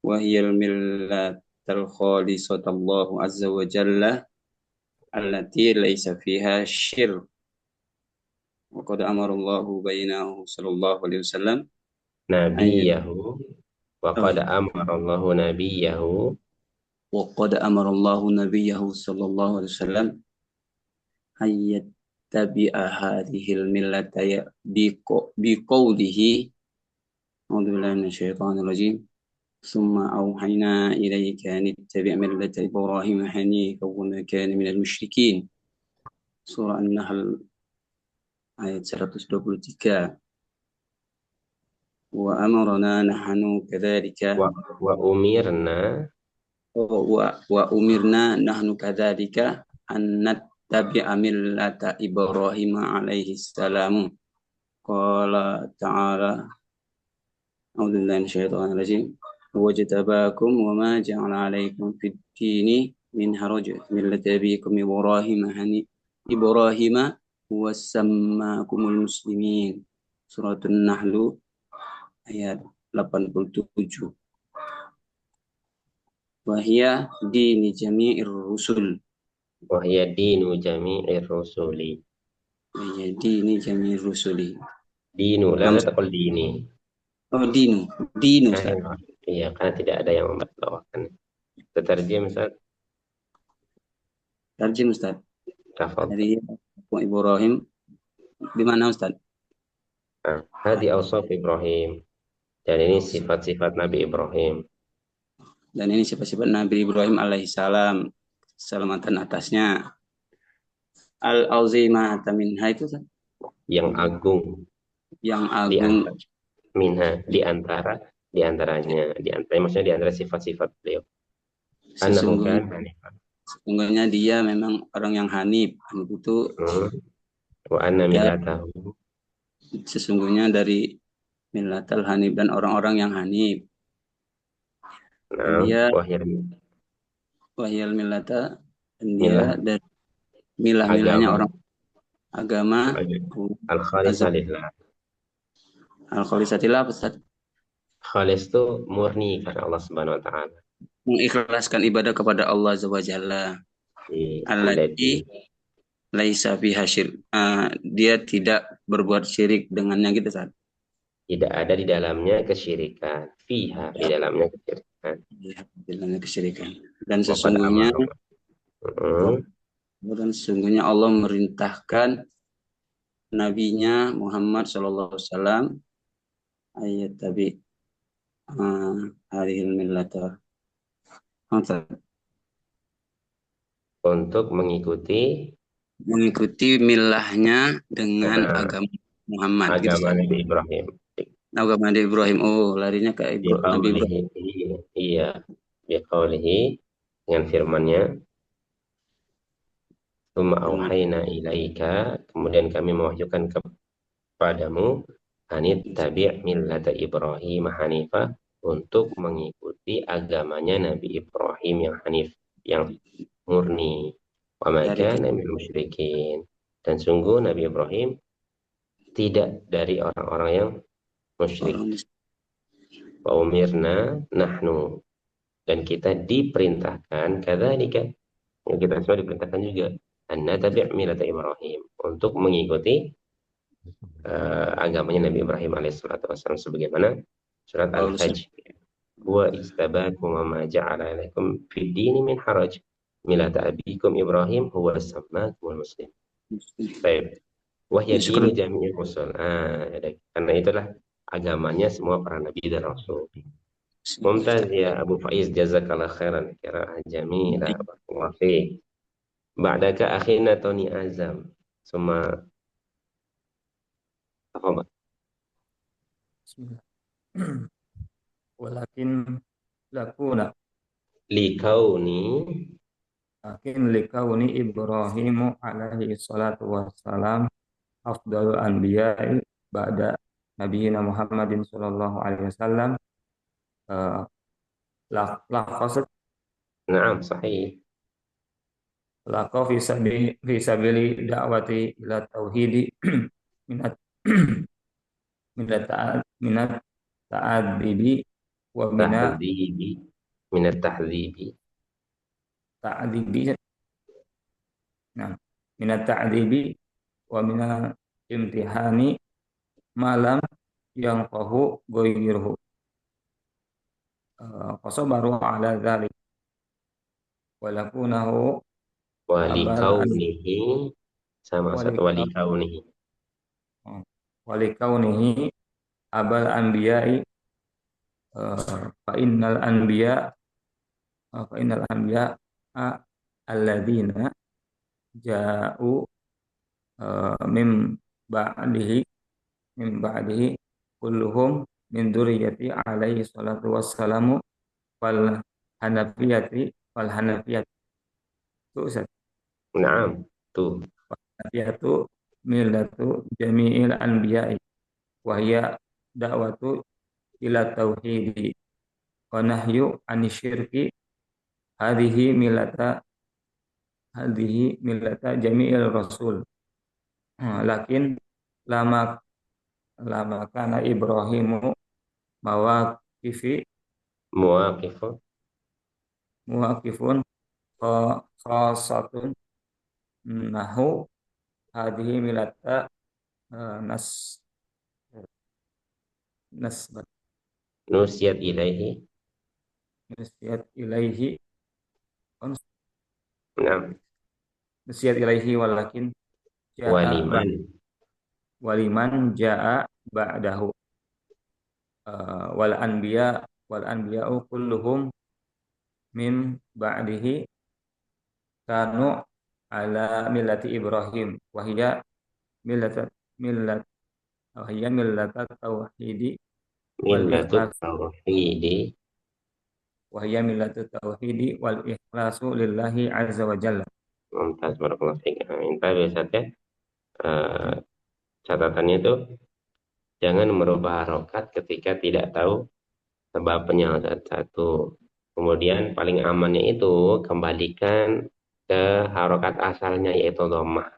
wa hiya al-millatal khalisata Allah azza wa jalla allati laysa fiha syirk. Wa qad amara Allahu bainahu sallallahu alaihi wasallam nabiyahu wa qad amara Allahu nabiyahu وقد أمر الله نبيه صلى الله عليه وسلم أن يتبع هذه الملة بقوله أعوذ بالله من الشيطان الرجيم ثم أوحينا إليك أن اتبع ملة إبراهيم حنيفا وما كان من المشركين سورة النحل آية 123 وأمرنا نحن كذلك وأمرنا نحن كذلك أن نتبع ملة إبراهيم عليه السلام قال تعالى أعوذ بالله من الشيطان الرجيم واجتباكم وما جعل عليكم في الدين من حرج ملة أبيكم إبراهيم وسماكم المسلمين سورة النحل ayat 87. Wahia dini jami'ir rusul. Wahia dinu jami'ir rusuli. Wahia dini jami'ir rusuli. Dinu, la taqul dini. Oh, dinu. Dinu, Ustaz. Iya, karena tidak ada yang membatalkan. Terjemah, Ustaz. Terjemah, Ustaz. Tafadhal. Dari Ibrahim. Di mana, Ustaz? Hadi awsaf Ibrahim. Dan ini sifat-sifat Nabi Ibrahim. Dan ini sifat-sifat Nabi Ibrahim alaihissalam, keselamatan atasnya. Al-azimah minha itu yang agung. Yang agung. Minha, diantaranya maksudnya di antara sifat-sifat beliau. Sesungguhnya dia memang orang yang hanif. Hanif itu wa anna millatahu. Sesungguhnya dari millatal hanif dan orang-orang yang hanif. Dia wahyal millata, dan dia dari milah-milahnya orang agama al-khalisatillah. Al-khalisatillah, Ustaz. Khalis itu murni karena Allah Subhanahu wa taala. Mengikhlaskan ibadah kepada Allah Azza wa Jalla. Allati laisa fiha syirk. Dia tidak berbuat syirik dengannya gitu, Ustaz. Tidak ada di dalamnya kesyirikan. Fiha, di dalamnya kesyirikan. Di dalamnya kesyirikan. Dan sesungguhnya Allah merintahkan nabinya Muhammad sallallahu alaihi wasallam ayat tabi harihil millata untuk mengikuti milahnya dengan agama Muhammad, agama Nabi Ibrahim. Agama Nabi Ibrahim. Oh, larinya ke Nabi Ibrahim. Iya, biqaulihi, dengan firman-Nya. Tsumma auhayna ilaika, kemudian kami mewahyukan kepadamu anit tabi' millata Ibrahim hanifah, untuk mengikuti agamanya Nabi Ibrahim yang hanif, yang murni. Wa ma kana minal musyrikin, Dan sungguh Nabi Ibrahim tidak dari orang-orang yang musyrik. Wa umirna nahnu, dan kita diperintahkan kadzalika, yang kita semua diperintahkan juga an natabi' millata Ibrahim, untuk mengikuti agamanya Nabi Ibrahim alaihissalatu wassalam, sebagaimana surat Al-Fajr, wa istabakum wa ma ja'ala alaikum fid dini min haraj millata abikum Ibrahim huwa sammakumul muslim. Baik. Wahya dinu jami'il rusul. Karena itulah agamanya semua para nabi dan rasul. Mumtaz ya Abu Faiz, jazakallah khairan, qiraa'ah jamilah, barakallahu fiik. Ba'daka akhina Tony Azam. Summa tafadhal. Bismillah. Walakin lakuna Likauni Ibrahimu alaihi salatu wassalam afdalul anbiya'i ba'da nabiyina Muhammadin sallallahu alaihi wasallam. Laqasat Naam, sahih. laqa fi sabili da'wati ila tauhidi minat minat ta'adibi wa Tahdzibi minat tahdzibi. ta'adibi nah minat ta'adibi wa minat imtihani malam yang qahu goyirhu qasabaru ala dhalik walakunahu Walikaunihi, sama satu walikaunihi. walikaunihi abal anbiya'i fa innal anbiya alladzina ja'u min ba'dihi kulluhum min dzurriyyati alaihi salatu wassalamu wal hanafiyati itu Ustaz. Naam, tuh. Hanafiyatu millatu jami'il anbiya'i wa hiya da'watu ila tauhidi wa nahyu anisyirki hadhihi millata jami'il rasul. Lakin lama kana Ibrahimu muwaqifun khasatun nahu hadhihi millata nasbat Nusyat ilaihi. Naam. Nusyat ilaihi walakin waliman ja'a ba'dahu wal anbiya'u kulluhum min ba'dihi kanu ala millati Ibrahim wa hiya millata tauhidi wal ikhlasu lillahi azza wa jalla. Mumtaz, barakallahu fiik. Intabi Ustaz ya. Catatannya itu jangan merubah harokat ketika tidak tahu sebabnya, satu. Kemudian paling amannya itu kembalikan ke harokat asalnya, yaitu dhammah.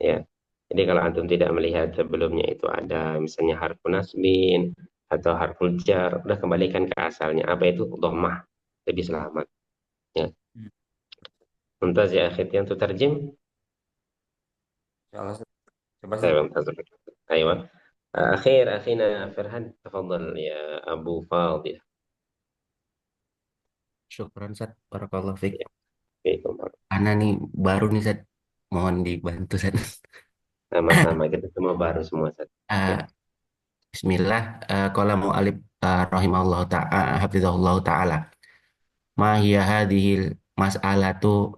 Ya. Jadi kalau antum tidak melihat sebelumnya itu ada misalnya harfu nasbin atau harful jar, udah kembalikan ke asalnya. Apa itu? Dhammah. Lebih selamat. Ya. Mumtaz ya akhir yang tutarjim. Insyaallah coba saya mumtaz. Ayo. Akhir akhina Firhan, tafadhal ya Abu Fadil. Syukran Ustaz, barakallahu fiik. Ana nih baru nih Ustaz, mohon dibantu Ustaz. Sama-sama, kita semua baru semua Ustaz. Bismillah. Qala mu'alif rahimahullah ta'ala hafizahullah ta'ala. Ma hiya hadhil mas'alatu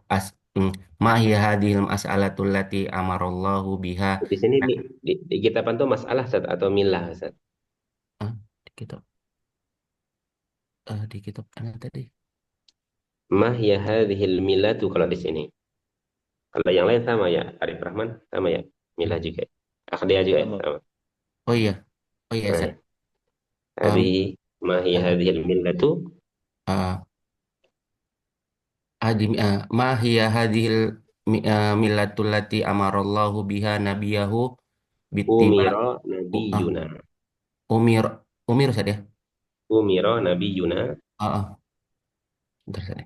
ma hiya hadhil mas'alatu allati amarallahu biha. Di sini di kitab itu masalah Ustaz atau milah Ustaz? Di kitab mana tadi? Ma hiya hadhil milatu kalau di sini. Kalau yang lain sama ya, Arif Rahman sama ya, milah juga. Akhdia juga ya, sama. Oh iya Ustaz. Abi ma hiya hadhil milatu Ma hiya hadhil millatul lati amarallahu biha nabiyahu bittiba Umiro ah, nabiyuna. umir umir Ustaz ya. Umiro nabiyuna. Ah, ah. Bentar, Ustaz ya.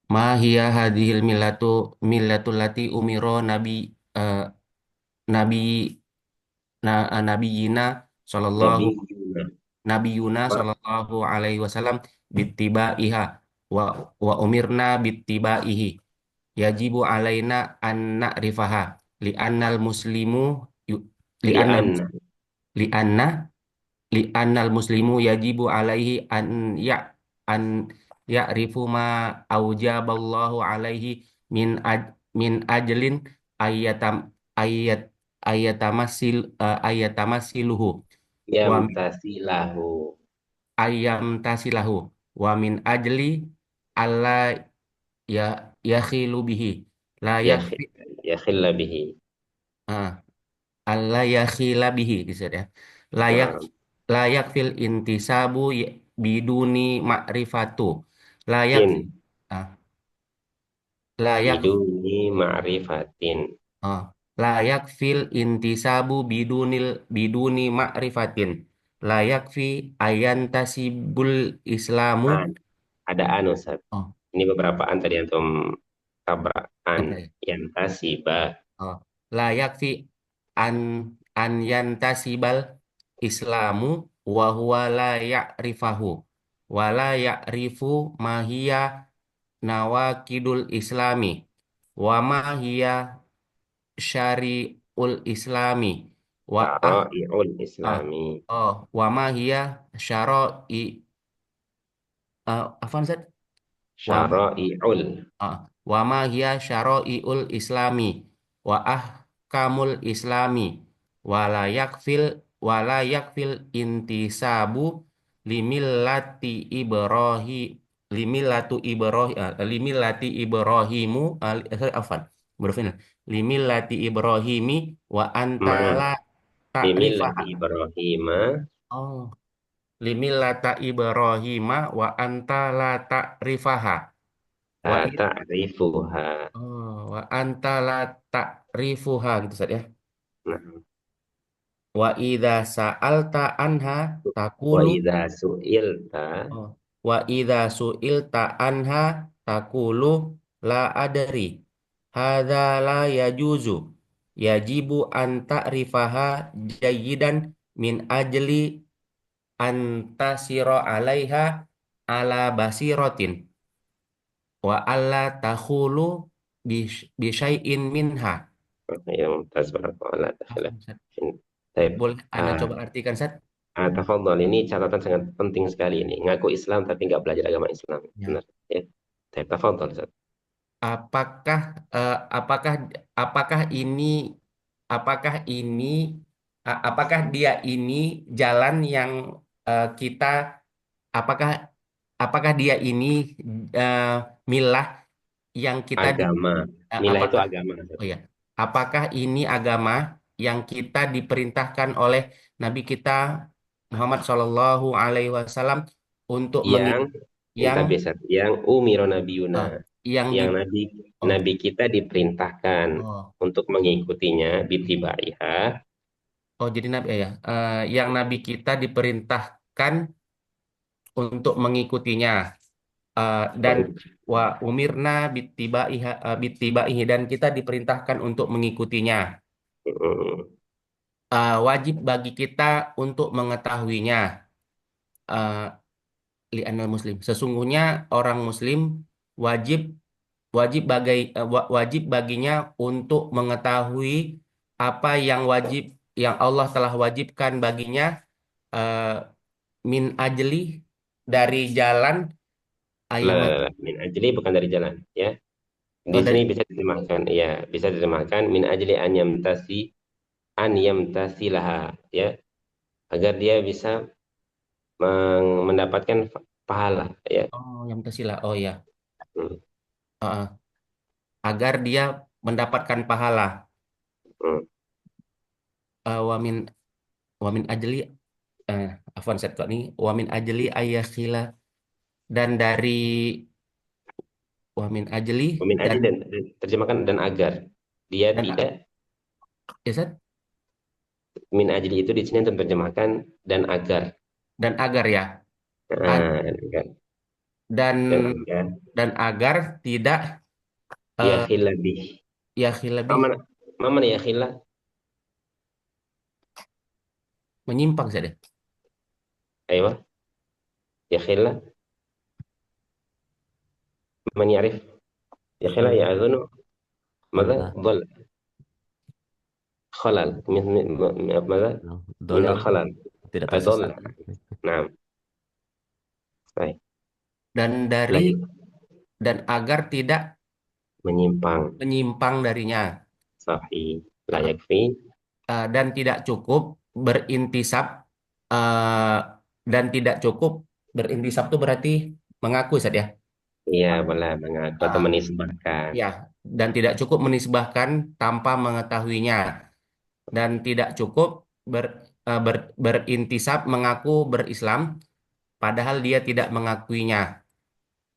Ma hiya hadhil millatul lati umiro eh, nabi nabiyina sallallahu Nabiyuna. nabiyuna sallallahu alaihi wasallam bittibaiha wa wa umirna bittibaihi yajibu alaina an na'rifaha li'annal muslimu yu- li'annal Li'an. li'anna li'annal muslimu yajibu alaihi an ya'rifu ma aujaballahu alaihi min ajlin ayatam ayat ayatamasiluhu wa Yamtasilahu. ayam tasilahu wa min ajli alla ya yakhilu bihi layak Yakhi- Yakhilla bihi. alla yakhila bihi disebut ya layak Nah, layak fil intisabu biduni ma'rifatu layak in ah, layak biduni ma'rifatin. ah, layak fil intisabu biduni ma'rifatin layak fi ayantasibul islamu An. Ada an Ustaz. oh Ini beberapa an tadi antum tabrak an. apa ya Yantasiba. oh layak fi an an yantasibal islamu wa huwa la ya'rifahu wa la ya'rifu ma hiya nawakidul islami wa ma hiya syari'ul islami wa Syara'i'ul ah islami. oh wa ma hiya syara'i apa Ustaz? Wa Syara'i'ul. wa ma hiya syara'iul islami wa ahkamul islami wa la yakfil intisabu limillati limillati ibrahimu afan berfin limillati ibrahimi wa Ma. antala Bimillati ta'rifaha Ibrahima. oh limillata ibrahima wa antala ta'rifaha wa La ta'rifuha. wa anta la ta'rifuha gitu Ustaz ya. Nah, Wa idza sa'alta anha wa taqulu idza su'ilta. oh, wa idza su'ilta anha taqulu la adri. Hadza la yajuzu. Yajibu an ta'rifaha jayyidan min ajli an tasira 'alaiha ala basiratin wa alla takhulu bi syai'in minha. Ya, mumtaz barakallahu taala. Afwan, Ustaz. Baik. Boleh Anda Ah, coba artikan, Ustaz? tafadhol, ini catatan sangat penting sekali ini. Ngaku Islam tapi nggak belajar agama Islam. Ya. Benar. Ya. Baik, tafadhol, Ustaz. Apakah eh, apakah apakah ini apakah ini apakah dia ini jalan yang kita apakah apakah dia ini eh, milah yang kita Agama. Milah itu apakah agama, Ustaz. oh ya apakah ini agama yang kita diperintahkan oleh Nabi kita Muhammad Shallallahu Alaihi Wasallam untuk Yang yang yang umiro eh, nabiyuna. yang di Yang nabi oh nabi kita diperintahkan oh untuk mengikutinya bitibaiha. oh jadi Nabi ya yang Nabi kita diperintahkan untuk mengikutinya dan wa umirna bittibaihi dan kita diperintahkan untuk mengikutinya. Wajib bagi kita untuk mengetahuinya. Uh, Li'anal muslim. Sesungguhnya orang muslim wajib wajib baginya untuk mengetahui apa yang yang Allah telah wajibkan baginya uh, min ajli dari jalan La, ayam la, la. Min ajli bukan dari jalan, ya. Di oh sini dari bisa diterjemahkan, ya, bisa diterjemahkan min ajli an yamtasilaha, ya, agar dia bisa mendapatkan pahala, ya. oh yang tersila oh ya Hmm, agar dia mendapatkan pahala. hmm. Wamin wamin ajli afwan set kok nih wamin ajli ayakhila dan dari wa min ajli Wamin dan ajli dan terjemahkan dan agar dia dan tidak ya, Ustaz? min ajli itu di sini terjemahkan dan agar. Dan agar ya. Nah, agar. Dan Dan agar dan agar tidak ya eh khilabih. ya lebih Mana ya khillah? menyimpang saja. Ayo, ya khillah. Man ya'rif? Ya khillah ya azunu. Maka Khullah. dhal. Khalal. Maka min Dolal al-khalal. tidak Adol. tersesat. Nah, baik. Dan Lagi dan agar tidak menyimpang. darinya. Sahih. La yakfi. Dan tidak cukup berintisab dan tidak cukup berintisab itu berarti mengaku Ustaz ya. Iya, boleh mengaku atau Ah, menisbahkan. ya, dan tidak cukup menisbahkan tanpa mengetahuinya dan tidak cukup berintisab mengaku berislam padahal dia tidak mengakuinya.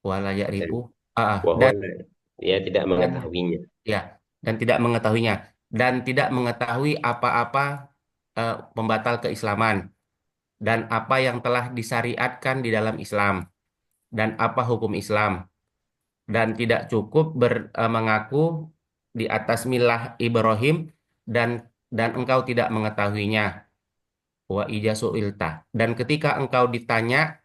Wala Dan ya'rifu bahwa dan dia tidak dan mengetahuinya. ya dan tidak mengetahuinya dan tidak mengetahui apa-apa pembatal keislaman dan apa yang telah disyariatkan di dalam Islam dan apa hukum Islam dan tidak cukup mengaku di atas milah Ibrahim dan engkau tidak mengetahuinya wa ijasu ilta dan ketika engkau ditanya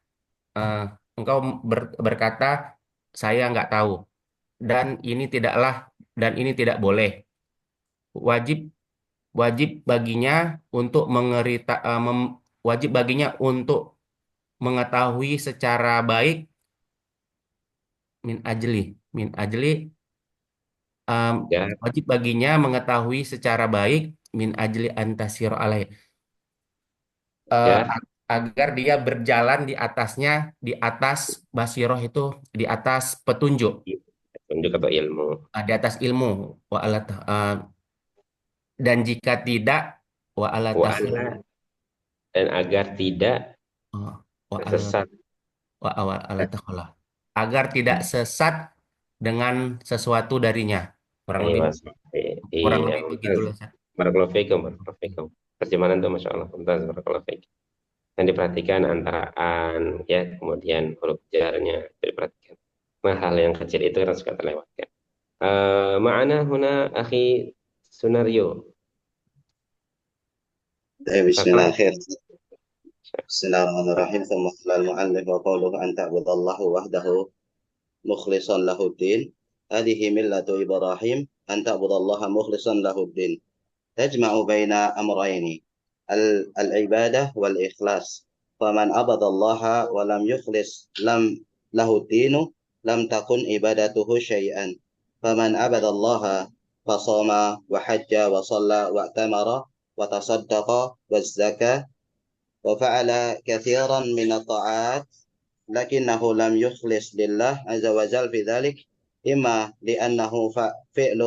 eh, engkau berkata saya nggak tahu dan ini tidaklah dan ini tidak boleh wajib wajib baginya untuk wajib baginya untuk mengetahui secara baik min ajli Ya, wajib baginya mengetahui secara baik min ajli antasir alaih eh, ya, agar dia berjalan di atasnya di atas basiroh itu di atas petunjuk tunjuk atau ilmu. di atas ilmu wa ala dan jika tidak wa ala Wa ala dan agar tidak wa ala sesat. ala agar tidak sesat dengan sesuatu darinya kurang Ayo, lebih Mas. Iya, lebih mumtaz. begitulah Ustaz. Barakallahu fiikum, barakallahu fiikum. Terjemahan itu Masya Allah, mumtaz, barakallahu fiikum. Dan diperhatikan antara an, ya, kemudian huruf jarnya, diperhatikan. Nah, hal yang kecil itu kan suka terlewatkan. Ma'ana huna akhi Sunario. بسم الله الخير بسم الله الرحمن الرحيم ثم قال المؤلف وقوله أن تعبد الله وحده مخلصا له الدين هذه ملة إبراهيم أن تعبد الله مخلصا له الدين تجمع بين أمرين العبادة والإخلاص فمن عبد الله ولم يخلص له الدين لم تكن عبادته شيئا فمن عبد الله فصام وحج وصلى واعتمر وتصدق والزكاة وفعل كثيرا من الطاعات لكنه لم يخلص لله عز وجل في ذلك إما لأنه فعل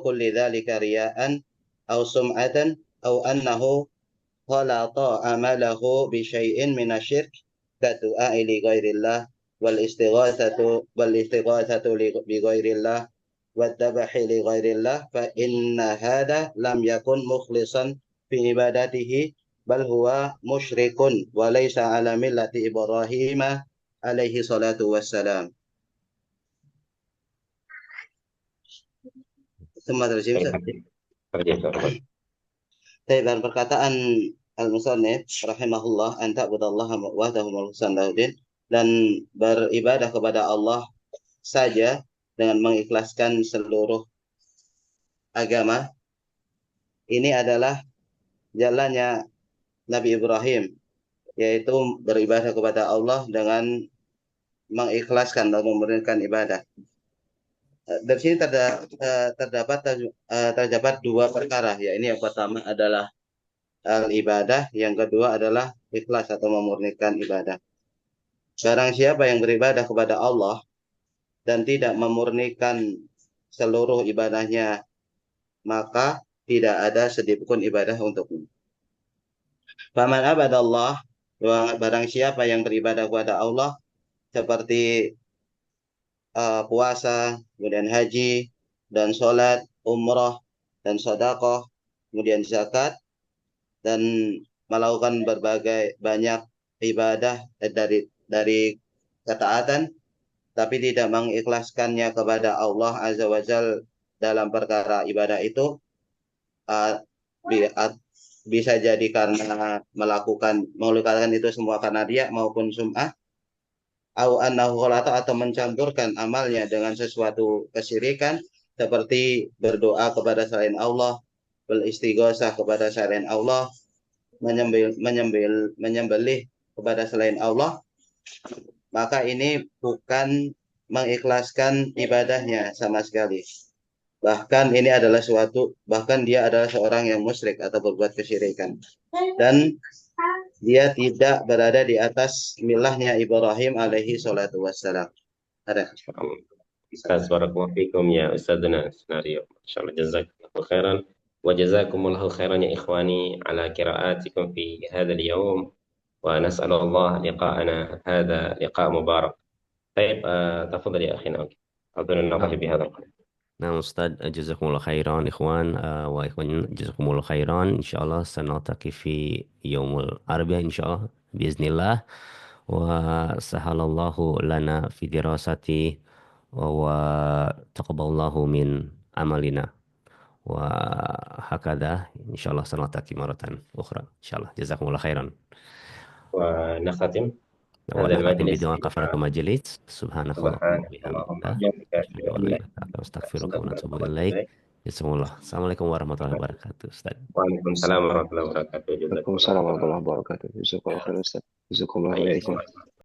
كل ذلك رياء أو سمعة أو أنه خلط عمله بشيء من الشرك كالدعاء لغير الله والاستغاثة بغير الله والذبح لغير الله فإن هذا لم يكن مخلصا في عبادته بل هو مشرك وليس على ملة إبراهيم عليه الصلاة والسلام. ثم ترجم dan perkataan al-musannif rahimahullah an ta'budallaha wahdahu mukhlishan lahudin dan beribadah kepada Allah saja dengan mengikhlaskan seluruh agama ini adalah jalannya Nabi Ibrahim yaitu beribadah kepada Allah dengan mengikhlaskan dan memberikan ibadah. Dari sini terdapat dua perkara ya ini yang pertama adalah al-ibadah yang kedua adalah ikhlas atau memurnikan ibadah. Barang siapa yang beribadah kepada Allah dan tidak memurnikan seluruh ibadahnya maka tidak ada sedikitpun ibadah untuknya. Faman abadallah Barang siapa yang beribadah kepada Allah seperti puasa, kemudian haji, dan sholat, umrah, dan sedekah, kemudian zakat, dan melakukan berbagai banyak ibadah dari ketaatan, tapi tidak mengikhlaskannya kepada Allah Azza wa Jal dalam perkara ibadah itu, uh, bisa jadi karena melakukan itu semua karena dia maupun sum'ah, atau mencampurkan amalnya dengan sesuatu kesyirikan seperti berdoa kepada selain Allah, beristighosah kepada selain Allah, menyembelih kepada selain Allah, maka ini bukan mengikhlaskan ibadahnya sama sekali. Bahkan dia adalah seorang yang musyrik atau berbuat kesyirikan. Dan dia tidak berada di atas milahnya Ibrahim alaihi salatu wassalam. Ada. Ustaz, barakallahu fikum ya Ustadzuna Senario. Insyaallah jazakallahu khairan. وجزاكم الله خيرا يا إخواني على قراءاتكم في هذا اليوم ونسأل الله لقاءنا هذا لقاء مبارك. طيب تفضل يا أخي ناوي أظن نكتفي بهذا القدر. نعم أستاذ جزاكم الله خيرا إخوان وإخوان جزاكم الله خيرا إن شاء الله سنلتقي في يوم الأربعاء إن شاء الله بإذن الله وسهل الله لنا في دراستي وتقبل الله من عملنا وهكذا إن شاء الله سنلتقي مرة أخرى إن شاء الله جزاكم الله خيرا ونختم هذا ونختم المجلس بدعاء كفارة المجلس سبحانك اللهم سبحانك اللهم وبحمدك وبحمدك أشهد أن لا إله إلا أنت أستغفرك ونتوب إليك جزاكم الله السلام عليكم ورحمة الله وبركاته أستاذ وعليكم السلام ورحمة الله وبركاته. جزاكم الله Waalaikumsalam خيرا. warahmatullahi wabarakatuh. Jazakallahu khairan Ustaz. Jazakumullah Baik. khairan.